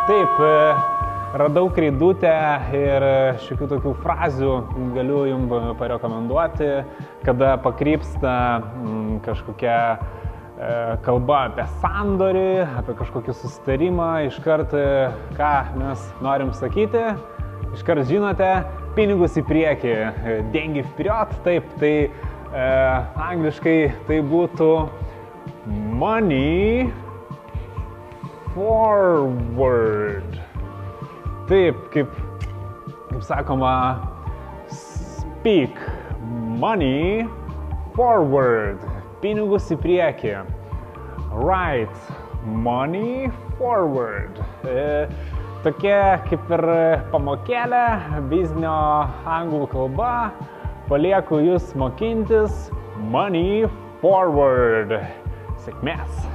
Taip, radau kreidutę ir šiokių tokių frazių galiu jums parekomenduoti, kada pakrypsta kažkokia kalba apie sandorį, apie kažkokį susitarimą, iškart ką mes norim sakyti, iškart žinote, pinigus į priekį, dengi вперед, taip, tai angliškai tai būtų money forward. Taip, kaip sakoma, speak money forward. Pinigus į priekį. Write money forward. Tokia kaip ir pamokėlė, biznio anglų kalba. Palieku jūs mokintis money forward. Sėkmės.